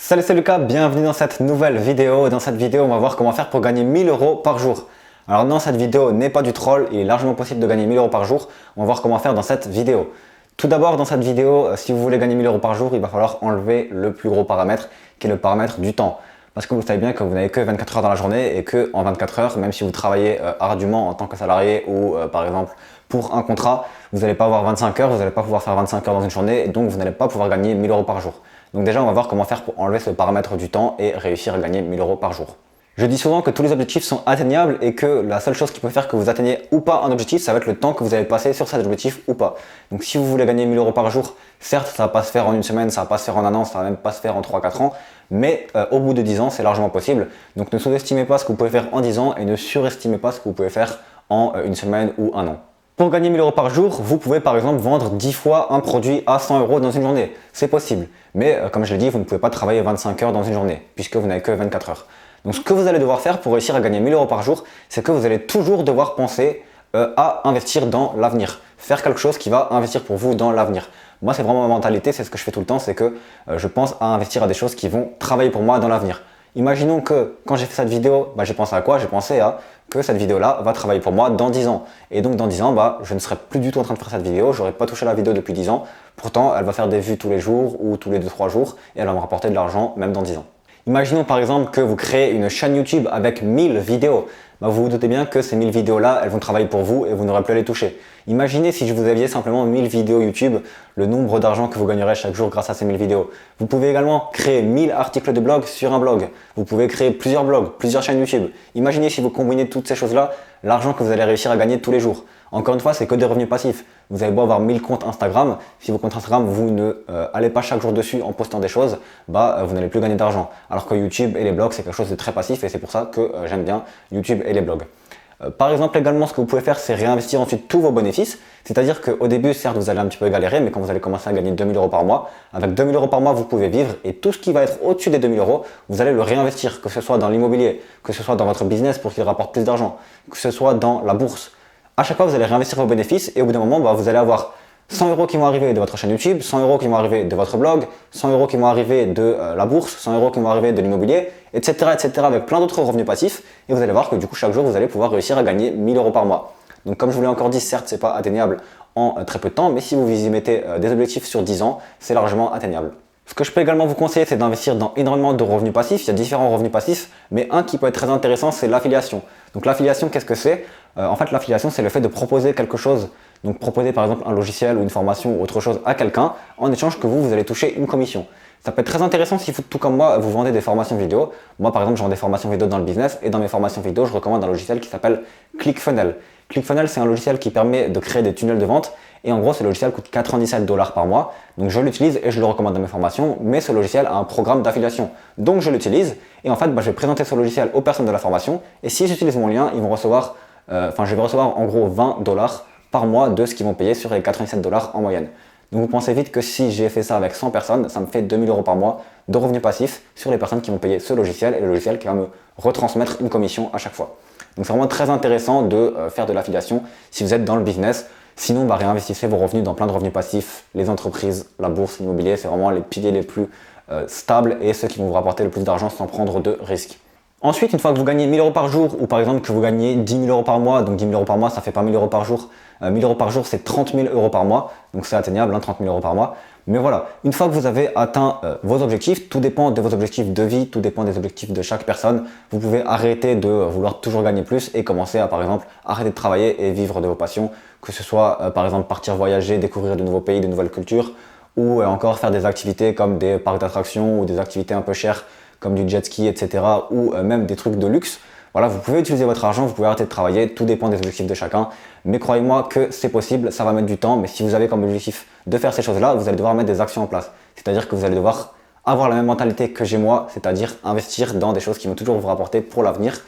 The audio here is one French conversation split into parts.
Salut, c'est Lucas, bienvenue dans cette nouvelle vidéo. Dans cette vidéo, on va voir comment faire pour gagner 1000 euros par jour. Alors non, cette vidéo n'est pas du troll, il est largement possible de gagner 1000 euros par jour. On va voir comment faire dans cette vidéo. Tout d'abord, dans cette vidéo, si vous voulez gagner 1000 euros par jour, il va falloir enlever le plus gros paramètre, qui est le paramètre du temps. Parce que vous savez bien que vous n'avez que 24 heures dans la journée et que en 24 heures, même si vous travaillez ardument en tant que salarié ou par exemple pour un contrat, vous n'allez pas avoir 25 heures, vous n'allez pas pouvoir faire 25 heures dans une journée et donc vous n'allez pas pouvoir gagner 1000 euros par jour. Donc déjà, on va voir comment faire pour enlever ce paramètre du temps et réussir à gagner 1000 euros par jour. Je dis souvent que tous les objectifs sont atteignables et que la seule chose qui peut faire que vous atteigniez ou pas un objectif, ça va être le temps que vous avez passé sur cet objectif ou pas. Donc si vous voulez gagner 1000 euros par jour, certes, ça va pas se faire en une semaine, ça va pas se faire en un an, ça va même pas se faire en 3-4 ans, mais au bout de 10 ans, c'est largement possible. Donc ne sous-estimez pas ce que vous pouvez faire en 10 ans et ne surestimez pas ce que vous pouvez faire en une semaine ou un an. Pour gagner 1000 euros par jour, vous pouvez par exemple vendre 10 fois un produit à 100 euros dans une journée. C'est possible. Mais comme je l'ai dit, vous ne pouvez pas travailler 25 heures dans une journée puisque vous n'avez que 24 heures. Donc ce que vous allez devoir faire pour réussir à gagner 1000 euros par jour, c'est que vous allez toujours devoir penser à investir dans l'avenir. Faire quelque chose qui va investir pour vous dans l'avenir. Moi, c'est vraiment ma mentalité, c'est ce que je fais tout le temps, c'est que je pense à investir à des choses qui vont travailler pour moi dans l'avenir. Imaginons que quand j'ai fait cette vidéo, j'ai pensé à quoi? J'ai pensé à que cette vidéo-là va travailler pour moi dans 10 ans. Et donc dans 10 ans, je ne serai plus du tout en train de faire cette vidéo, j'aurais pas touché la vidéo depuis 10 ans. Pourtant, elle va faire des vues tous les jours ou tous les 2-3 jours et elle va me rapporter de l'argent même dans 10 ans. Imaginons par exemple que vous créez une chaîne YouTube avec 1000 vidéos. Vous vous doutez bien que ces 1000 vidéos-là, elles vont travailler pour vous et vous n'aurez plus à les toucher. Imaginez si je vous aviez simplement 1000 vidéos YouTube, le nombre d'argent que vous gagnerez chaque jour grâce à ces 1000 vidéos. Vous pouvez également créer 1000 articles de blog sur un blog. Vous pouvez créer plusieurs blogs, plusieurs chaînes YouTube. Imaginez si vous combinez toutes ces choses-là, l'argent que vous allez réussir à gagner tous les jours. Encore une fois, c'est que des revenus passifs. Vous avez beau avoir 1000 comptes Instagram, si vos comptes Instagram, vous ne allez pas chaque jour dessus en postant des choses, vous n'allez plus gagner d'argent. Alors que YouTube et les blogs, c'est quelque chose de très passif et c'est pour ça que j'aime bien YouTube et les blogs. Par exemple, également, ce que vous pouvez faire, c'est réinvestir ensuite tous vos bénéfices. C'est-à-dire qu'au début, certes, vous allez un petit peu galérer, mais quand vous allez commencer à gagner 2000 euros par mois, avec 2000 euros par mois, vous pouvez vivre et tout ce qui va être au-dessus des 2000 euros, vous allez le réinvestir, que ce soit dans l'immobilier, que ce soit dans votre business pour qu'il rapporte plus d'argent, que ce soit dans la bourse. À chaque fois, vous allez réinvestir vos bénéfices et au bout d'un moment, vous allez avoir 100 euros qui vont arriver de votre chaîne YouTube, 100 euros qui vont arriver de votre blog, 100 euros qui vont arriver de la bourse, 100 euros qui vont arriver de l'immobilier, etc., avec plein d'autres revenus passifs. Et vous allez voir que du coup, chaque jour, vous allez pouvoir réussir à gagner 1000 euros par mois. Donc, comme je vous l'ai encore dit, certes, c'est pas atteignable en très peu de temps, mais si vous y mettez des objectifs sur 10 ans, c'est largement atteignable. Ce que je peux également vous conseiller, c'est d'investir dans énormément de revenus passifs. Il y a différents revenus passifs, mais un qui peut être très intéressant, c'est l'affiliation. Donc l'affiliation, qu'est-ce que c'est? En fait, l'affiliation, c'est le fait de proposer quelque chose. Donc proposer par exemple un logiciel ou une formation ou autre chose à quelqu'un, en échange que vous allez toucher une commission. Ça peut être très intéressant si vous, tout comme moi, vous vendez des formations vidéo. Moi, par exemple, je vends des formations vidéo dans le business et dans mes formations vidéo, je recommande un logiciel qui s'appelle ClickFunnels. ClickFunnels, c'est un logiciel qui permet de créer des tunnels de vente et en gros, ce logiciel coûte 97 $ par mois. Donc, je l'utilise et je le recommande dans mes formations, mais ce logiciel a un programme d'affiliation. Donc, je l'utilise et en fait, je vais présenter ce logiciel aux personnes de la formation et si j'utilise mon lien, ils vont recevoir, je vais recevoir en gros 20 $ par mois de ce qu'ils vont payer sur les 97 $ en moyenne. Donc vous pensez vite que si j'ai fait ça avec 100 personnes, ça me fait 2000 euros par mois de revenus passifs sur les personnes qui vont payer ce logiciel et le logiciel qui va me retransmettre une commission à chaque fois. Donc c'est vraiment très intéressant de faire de l'affiliation si vous êtes dans le business. Sinon, réinvestissez vos revenus dans plein de revenus passifs, les entreprises, la bourse, l'immobilier, c'est vraiment les piliers les plus stables et ceux qui vont vous rapporter le plus d'argent sans prendre de risques. Ensuite, une fois que vous gagnez 1000 euros par jour ou par exemple que vous gagnez 10 000 euros par mois, donc 10 000 euros par mois, ça fait pas 1000 euros par jour. 1000 euros par jour, c'est 30 000 euros par mois. Donc c'est atteignable, 30 000 euros par mois. Mais voilà, une fois que vous avez atteint vos objectifs, tout dépend de vos objectifs de vie, tout dépend des objectifs de chaque personne. Vous pouvez arrêter de vouloir toujours gagner plus et commencer à, par exemple, arrêter de travailler et vivre de vos passions. Que ce soit, par exemple, partir voyager, découvrir de nouveaux pays, de nouvelles cultures ou encore faire des activités comme des parcs d'attractions ou des activités un peu chères comme du jet ski, etc. ou même des trucs de luxe. Voilà, vous pouvez utiliser votre argent, vous pouvez arrêter de travailler, tout dépend des objectifs de chacun. Mais croyez-moi que c'est possible, ça va mettre du temps, mais si vous avez comme objectif de faire ces choses-là, vous allez devoir mettre des actions en place. C'est-à-dire que vous allez devoir avoir la même mentalité que j'ai moi, c'est-à-dire investir dans des choses qui vont toujours vous rapporter pour l'avenir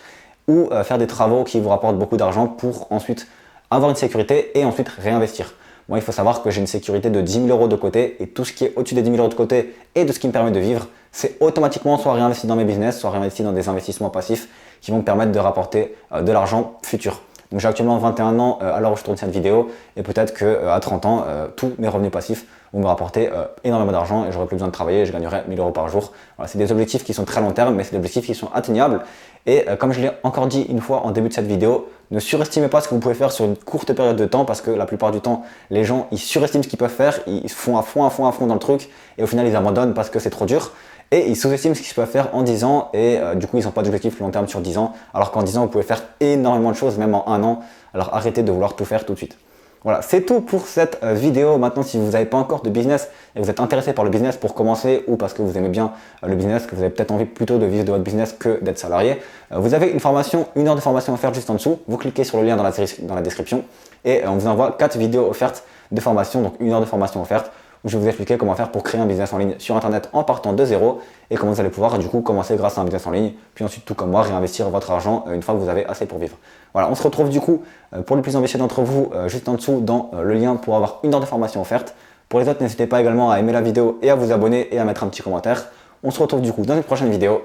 ou faire des travaux qui vous rapportent beaucoup d'argent pour ensuite avoir une sécurité et ensuite réinvestir. Moi, il faut savoir que j'ai une sécurité de 10 000 euros de côté et tout ce qui est au-dessus des 10 000 euros de côté et de ce qui me permet de vivre, c'est automatiquement soit réinvesti dans mes business, soit réinvesti dans des investissements passifs qui vont me permettre de rapporter de l'argent futur. Donc j'ai actuellement 21 ans à l'heure où je tourne cette vidéo et peut-être qu'à 30 ans, tous mes revenus passifs vont me rapporter énormément d'argent et j'aurai plus besoin de travailler et je gagnerai 1000 euros par jour. Voilà, c'est des objectifs qui sont très long terme mais c'est des objectifs qui sont atteignables et comme je l'ai encore dit une fois en début de cette vidéo, ne surestimez pas ce que vous pouvez faire sur une courte période de temps parce que la plupart du temps, les gens ils surestiment ce qu'ils peuvent faire, ils font à fond dans le truc et au final ils abandonnent parce que c'est trop dur. Et ils sous-estiment ce qu'ils peuvent faire en 10 ans et du coup ils n'ont pas d'objectif long terme sur 10 ans alors qu'en 10 ans vous pouvez faire énormément de choses même en 1 an, alors arrêtez de vouloir tout faire tout de suite. Voilà, c'est tout pour cette vidéo. Maintenant, si vous n'avez pas encore de business et vous êtes intéressé par le business pour commencer ou parce que vous aimez bien le business, que vous avez peut-être envie plutôt de vivre de votre business que d'être salarié, vous avez une formation, 1 heure de formation offerte juste en dessous. Vous cliquez sur le lien dans la description et on vous envoie 4 vidéos offertes de formation, donc 1 heure de formation offerte où je vais vous expliquer comment faire pour créer un business en ligne sur internet en partant de zéro et comment vous allez pouvoir du coup commencer grâce à un business en ligne, puis ensuite tout comme moi réinvestir votre argent une fois que vous avez assez pour vivre. Voilà, on se retrouve du coup pour les plus ambitieux d'entre vous juste en dessous dans le lien pour avoir 1 heure de formation offerte. Pour les autres, n'hésitez pas également à aimer la vidéo et à vous abonner et à mettre un petit commentaire. On se retrouve du coup dans une prochaine vidéo.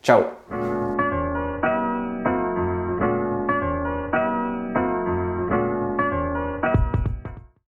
Ciao!